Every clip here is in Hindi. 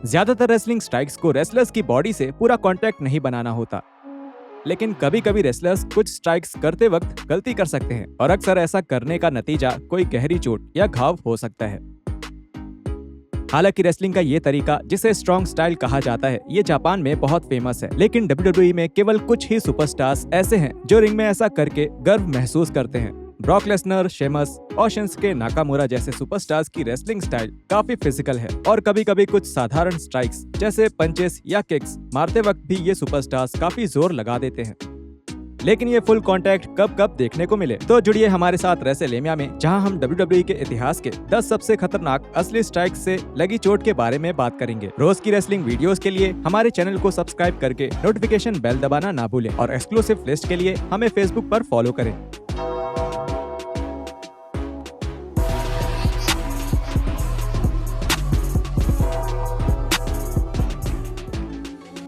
ज्यादातर रेसलिंग स्ट्राइक्स को रेसलर्स की बॉडी से पूरा कांटेक्ट नहीं बनाना होता, लेकिन कभी कभी रेसलर्स कुछ स्ट्राइक्स करते वक्त गलती कर सकते हैं और अक्सर ऐसा करने का नतीजा कोई गहरी चोट या घाव हो सकता है। हालांकि रेसलिंग का ये तरीका, जिसे स्ट्रॉन्ग स्टाइल कहा जाता है, ये जापान में बहुत फेमस है, लेकिन WWE में केवल कुछ ही सुपरस्टार्स ऐसे हैं जो रिंग में ऐसा करके गर्व महसूस करते हैं। ब्रॉक लेसनर, शेमस और शिंसुके नाकामुरा जैसे सुपरस्टार्स की रेसलिंग स्टाइल काफी फिजिकल है और कभी कभी कुछ साधारण स्ट्राइक्स जैसे पंचेस या किक्स मारते वक्त भी ये सुपरस्टार्स काफी जोर लगा देते हैं। लेकिन ये फुल कांटेक्ट कब कब देखने को मिले, तो जुड़िए हमारे साथ रेसलमेनिया में, जहां हम WWE के इतिहास के 10 सबसे खतरनाक असली स्ट्राइक से लगी चोट के बारे में बात करेंगे। रोज की रेसलिंग वीडियोस के लिए हमारे चैनल को सब्सक्राइब करके नोटिफिकेशन बेल दबाना ना भूलें और एक्सक्लूसिव लिस्ट के लिए हमें फेसबुक पर फॉलो करें।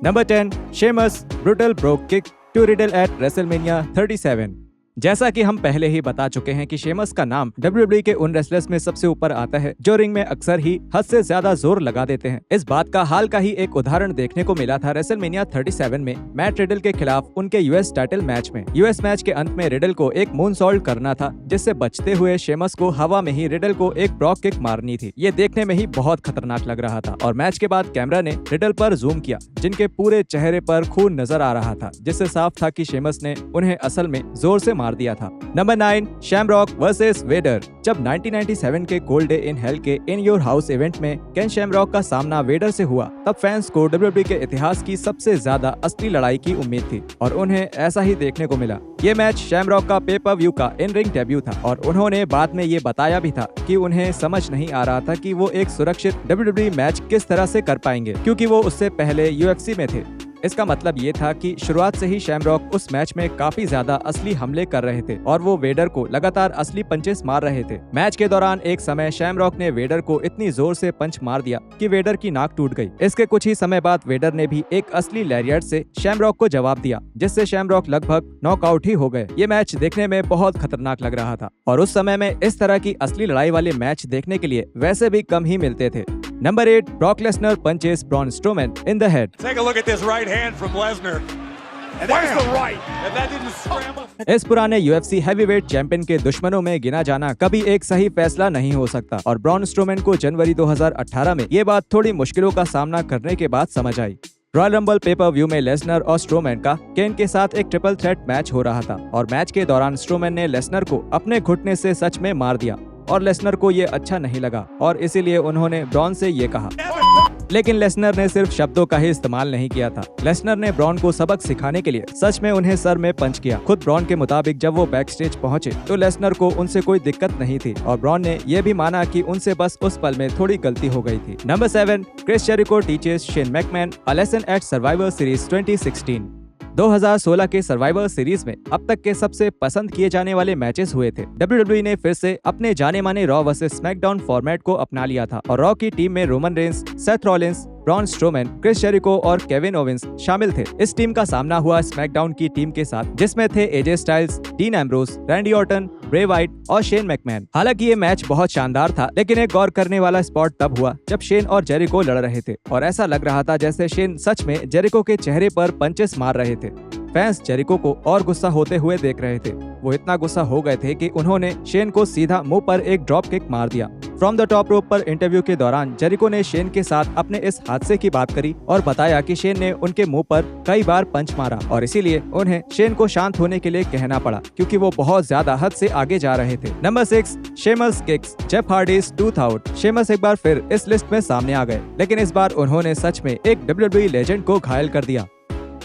Number 10, Sheamus brutal brogue kick to Riddle at WrestleMania 37। जैसा कि हम पहले ही बता चुके हैं कि शेमस का नाम WWE के उन रेसलर्स में सबसे ऊपर आता है जो रिंग में अक्सर ही हद से ज्यादा जोर लगा देते हैं। इस बात का हाल का ही एक उदाहरण देखने को मिला था रेसलमेनिया 37 में मैट रिडल के खिलाफ उनके यूएस टाइटल मैच में। यूएस मैच के अंत में रिडल को एक मूनसॉल्ट करना था, जिससे बचते हुए शेमस को हवा में ही रिडल को एक ब्रॉक किक मारनी थी। ये देखने में ही बहुत खतरनाक लग रहा था और मैच के बाद कैमरा ने रिडल पर जूम किया, जिनके पूरे चेहरे पर खून नजर आ रहा था, जिससे साफ था कि शेमस ने उन्हें असल में जोर से मार दिया था। Number 9, Shamrock versus Vader. जब 1997 के कोल्ड डे इन हेल के इन योर हाउस इवेंट में केन शैमरॉक का सामना वेडर से हुआ, तब फैंस को WWE के इतिहास की सबसे ज्यादा असली लड़ाई की उम्मीद थी और उन्हें ऐसा ही देखने को मिला। ये मैच शैमरॉक का पेपर व्यू का इन रिंग डेब्यू था और उन्होंने बाद में ये बताया भी था कि उन्हें समझ नहीं आ रहा था कि वो एक सुरक्षित WWE मैच किस तरह से कर पाएंगे, क्योंकि वो उससे पहले UFC में थे। इसका मतलब ये था कि शुरुआत से ही शैमरॉक उस मैच में काफी ज्यादा असली हमले कर रहे थे और वो वेडर को लगातार असली पंचेस मार रहे थे। मैच के दौरान एक समय शैमरॉक ने वेडर को इतनी जोर से पंच मार दिया कि वेडर की नाक टूट गई। इसके कुछ ही समय बाद वेडर ने भी एक असली लैरियट से शैमरॉक को जवाब दिया, जिससे शैमरॉक लगभग नॉकआउट ही हो गए। ये मैच देखने में बहुत खतरनाक लग रहा था और उस समय में इस तरह की असली लड़ाई वाले मैच देखने के लिए वैसे भी कम ही मिलते थे। Number 8, Brock Lesnar punches Braun Strowman in the head. Take a look at this right hand from Lesnar. And there's the right. And that didn't scramble. इस पुराने UFC हैवीवेट चैंपियन के दुश्मनों में गिना जाना कभी एक सही फैसला नहीं हो सकता और ब्रॉन स्ट्रोमैन को जनवरी 2018 में ये बात थोड़ी मुश्किलों का सामना करने के बाद समझ आई। रॉयल रंबल पेपर व्यू में लेसनर और स्ट्रोमैन का केन के साथ एक ट्रिपल थ्रेट मैच हो रहा था और मैच के दौरान स्ट्रोमैन ने लेसनर को अपने घुटने से सच में मार दिया और लेसनर को ये अच्छा नहीं लगा और इसीलिए उन्होंने ब्रॉन से ये कहा। लेकिन लेसनर ने सिर्फ शब्दों का ही इस्तेमाल नहीं किया था। लेसनर ने ब्रॉन को सबक सिखाने के लिए सच में उन्हें सर में पंच किया। खुद ब्रॉन के मुताबिक जब वो बैक स्टेज पहुंचे तो लेसनर को उनसे कोई दिक्कत नहीं थी और ब्रॉन ने यह भी माना कि उनसे बस उस पल में थोड़ी गलती हो गई थी। Number 7, Chris Jericho teaches Shane McMahon a lesson at Survivor Series 2016। 2016 के सर्वाइवर सीरीज में अब तक के सबसे पसंद किए जाने वाले मैचेस हुए थे। WWE ने फिर से अपने जाने माने रॉ वर्सेस स्मैकडाउन फॉर्मेट को अपना लिया था और रॉ की टीम में Roman Reigns, Seth Rollins, Braun Strowman, Chris Jericho और केविन ओवेंस शामिल थे। इस टीम का सामना हुआ स्मैकडाउन की टीम के साथ, जिसमें थे AJ Styles, dean Ambrose, Randy Orton, Bray Wyatt और शेन मैकमैन। हालांकि ये मैच बहुत शानदार था, लेकिन एक गौर करने वाला स्पॉट तब हुआ जब शेन और जेरिको लड़ रहे थे और ऐसा लग रहा था जैसे शेन सच में जेरिको के चेहरे पर पंचेस मार रहे थे। फैंस जेरिको को और गुस्सा होते हुए देख रहे थे। वो इतना गुस्सा हो गए थे कि उन्होंने शेन को सीधा मुंह पर एक ड्रॉप किक मार दिया। फ्रॉम द टॉप रोप पर इंटरव्यू के दौरान जेरिको ने शेन के साथ अपने इस हादसे की बात करी और बताया कि शेन ने उनके मुंह पर कई बार पंच मारा और इसीलिए उन्हें शेन को शांत होने के लिए कहना पड़ा, क्योंकि वो बहुत ज्यादा हद से आगे जा रहे थे। Number 6, Sheamus kicks Jeff Hardy's tooth out. Sheamus एक बार फिर इस लिस्ट में सामने आ गए, लेकिन इस बार उन्होंने सच में एक WWE लेजेंड को घायल कर दिया।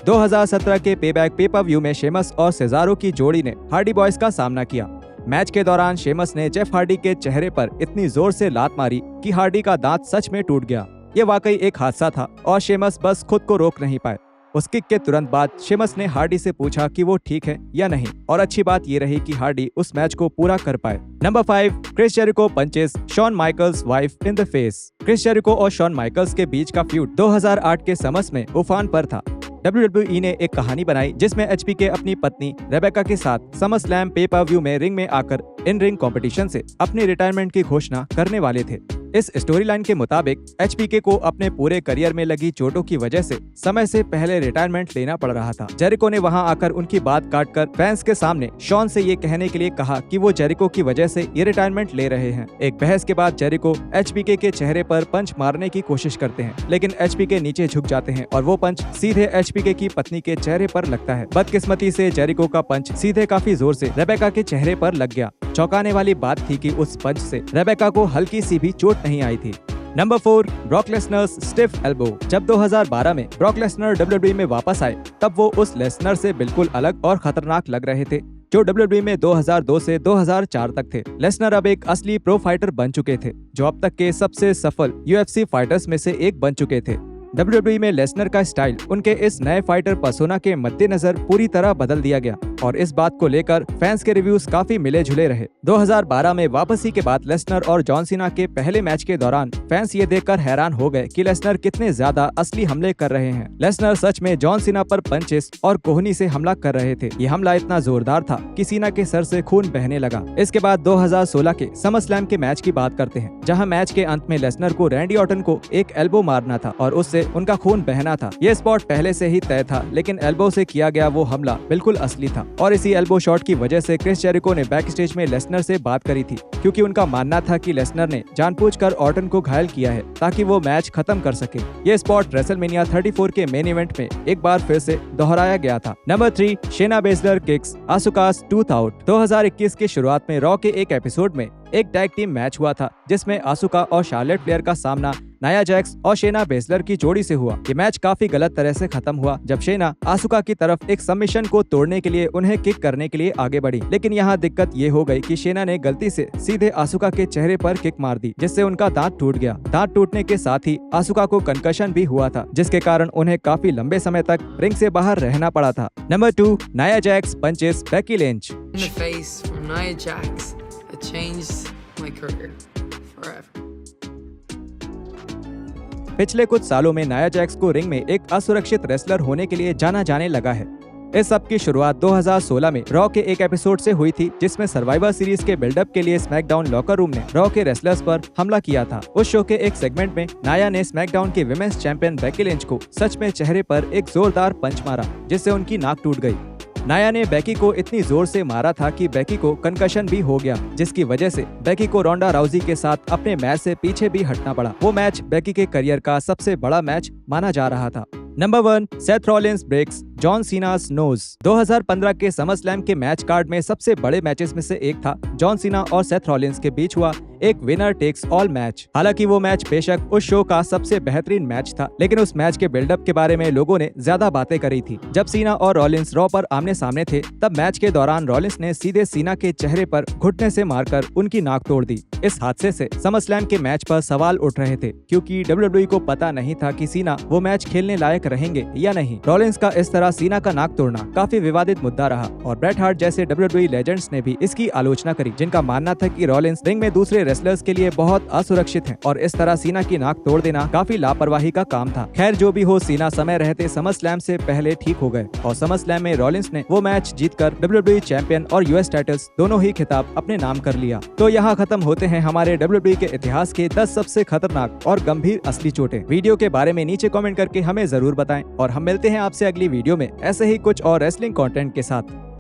2017 के पेबैक पेपर व्यू में शेमस और सेजारो की जोड़ी ने हार्डी बॉयज का सामना किया। मैच के दौरान शेमस ने जेफ हार्डी के चेहरे पर इतनी जोर से लात मारी कि हार्डी का दांत सच में टूट गया। ये वाकई एक हादसा था और शेमस बस खुद को रोक नहीं पाए। उस किक के तुरंत बाद शेमस ने हार्डी से पूछा कि वो ठीक है या नहीं और अच्छी बात ये रही कि हार्डी उस मैच को पूरा कर पाए। Number 5, Chris Jericho punches Shawn Michaels wife in the face. Chris Jericho और शॉन माइकल्स के बीच का फ्यूड 2008 के समर्स में उफान पर था। WWE ने एक कहानी बनाई जिसमें HBK अपनी पत्नी रेबेका के साथ समरस्लैम पे पर व्यू में रिंग में आकर इन रिंग कंपटीशन से अपनी रिटायरमेंट की घोषणा करने वाले थे। इस स्टोरी लाइन के मुताबिक एचबीके को अपने पूरे करियर में लगी चोटों की वजह से समय से पहले रिटायरमेंट लेना पड़ रहा था। जेरिको ने वहां आकर उनकी बात काटकर फैंस के सामने शॉन से ये कहने के लिए कहा कि वो जेरिको की वजह से ये रिटायरमेंट ले रहे हैं। एक बहस के बाद जेरिको एचबीके के चेहरे पर पंच मारने की कोशिश करते हैं, लेकिन एचबीके नीचे झुक जाते हैं और वो पंच सीधे एचबीके की पत्नी के चेहरे पर लगता है। बदकिस्मती से जेरिको का पंच सीधे काफी जोर से रेबेका के चेहरे पर लग गया। चौंकाने वाली बात थी कि उस पंच से रेबेका को हल्की सी भी चोट नहीं आई थी। Number 4, Brock Lesnar's stiff elbow. जब 2012 में ब्रॉक लेसनर WWE में वापस आए, तब वो उस लेसनर से बिल्कुल अलग और खतरनाक लग रहे थे जो WWE में 2002 से 2004 तक थे। लेसनर अब एक असली प्रो फाइटर बन चुके थे, जो अब तक के सबसे सफल UFC फाइटर्स में से एक बन चुके थे। WWE में लेसनर का स्टाइल उनके इस नए फाइटर पर्सोना के मद्देनजर पूरी तरह बदल दिया गया और इस बात को लेकर फैंस के रिव्यूज काफी मिले जुले रहे। 2012 में वापसी के बाद लेसनर और जॉन सीना के पहले मैच के दौरान फैंस ये देखकर हैरान हो गए कि लेसनर कितने ज्यादा असली हमले कर रहे हैं। लेसनर सच में जॉन सीना पर पंचेस और कोहनी से हमला कर रहे थे। ये हमला इतना जोरदार था कि सीना के सर से खून बहने लगा। इसके बाद 2016 के समरस्लैम के मैच की बात करते हैं, जहाँ मैच के अंत में लेसनर को रैंडी ऑर्टन को एक एल्बो मारना था और उससे उनका खून बहना था। ये स्पॉट पहले से ही तय था, लेकिन एल्बो से किया गया वो हमला बिल्कुल असली था और इसी एल्बो शॉट की वजह से क्रिस जेरिको ने बैक स्टेज में लेसनर से बात करी थी, क्योंकि उनका मानना था कि लेसनर ने जानबूझकर ऑर्टन को घायल किया है ताकि वो मैच खत्म कर सके। ये स्पॉट रेसलमेनिया 34 के मेन इवेंट में एक बार फिर से दोहराया गया था। Number 3, शेना basilar kicks आसुकास tooth out. 2021 की शुरुआत में रॉ के एक एपिसोड में एक टैग टीम मैच हुआ था, जिसमें आसुका और शार्लेट फ्लेयर का सामना नाया जैक्स और शेना बेसलर की जोड़ी से हुआ। ये मैच काफी गलत तरह से खत्म हुआ जब शेना आसुका की तरफ एक सबमिशन को तोड़ने के लिए उन्हें किक करने के लिए आगे बढ़ी, लेकिन यहाँ दिक्कत ये हो गई कि शेना ने गलती से सीधे आसुका के चेहरे पर किक मार दी, जिससे उनका दांत टूट गया। दांत टूटने के साथ ही आसुका को कंकशन भी हुआ था, जिसके कारण उन्हें काफी लंबे समय तक रिंग से बाहर रहना पड़ा था। Number 2, Nia Jax punches Becky Lynch. In the face from Nia Jax, it changed my career forever. पिछले कुछ सालों में नाया जैक्स को रिंग में एक असुरक्षित रेसलर होने के लिए जाना जाने लगा है। इस सब की शुरुआत 2016 में रॉ के एक एपिसोड से हुई थी, जिसमें सर्वाइवर सीरीज के बिल्डअप के लिए स्मैकडाउन लॉकर रूम ने रॉ के रेसलर्स पर हमला किया था। उस शो के एक सेगमेंट में नाया ने स्मैकडाउन के विमेंस चैंपियन बेकी लिंच को सच में चेहरे पर एक जोरदार पंच मारा, जिससे उनकी नाक टूट गई। नाया ने बेकी को इतनी जोर से मारा था कि बेकी को कंकशन भी हो गया, जिसकी वजह से बेकी को रोंडा राउजी के साथ अपने मैच से पीछे भी हटना पड़ा। वो मैच बेकी के करियर का सबसे बड़ा मैच माना जा रहा था। Number 1, Seth Rollins breaks John Cena's nose. 2015 के समरस्लैम के मैच कार्ड में सबसे बड़े मैचेस में से एक था जॉन सीना और सेथ रॉलिंस के बीच हुआ एक विनर टेक्स ऑल मैच। हालांकि वो मैच बेशक उस शो का सबसे बेहतरीन मैच था, लेकिन उस मैच के बिल्डअप के बारे में लोगों ने ज्यादा बातें करी थी। जब सीना और रॉलिंस रॉ पर आमने सामने थे, तब मैच के दौरान रॉलिंस ने सीधे सीना के चेहरे पर घुटने से मारकर उनकी नाक तोड़ दी। इस हादसे से समरस्लैम के मैच पर सवाल उठ रहे थे, क्योंकि WWE को पता नहीं था कि सीना वो मैच खेलने लायक रहेंगे या नहीं। रॉलिंस का इस तरह सीना का नाक तोड़ना काफी विवादित मुद्दा रहा और ब्रेट हार्ट जैसे WWE लेजेंड्स ने भी इसकी आलोचना करी, जिनका मानना था कि रॉलिंस रिंग में दूसरे रेसलर्स के लिए बहुत असुरक्षित हैं और इस तरह सीना की नाक तोड़ देना काफी लापरवाही का काम था। खैर जो भी हो, सीना समय रहते समरस्लैम से पहले ठीक हो गए और समरस्लैम में रॉलिंस ने वो मैच जीतकर WWE चैंपियन और US टाइटल्स दोनों ही खिताब अपने नाम कर लिया। तो यहाँ खत्म होते हैं हमारे WWE के इतिहास के 10 सबसे खतरनाक और गंभीर असली चोटें। वीडियो के बारे में नीचे कमेंट करके हमें जरूर बताएं और हम मिलते हैं आपसे अगली वीडियो में ऐसे ही कुछ और रेसलिंग कंटेंट के साथ।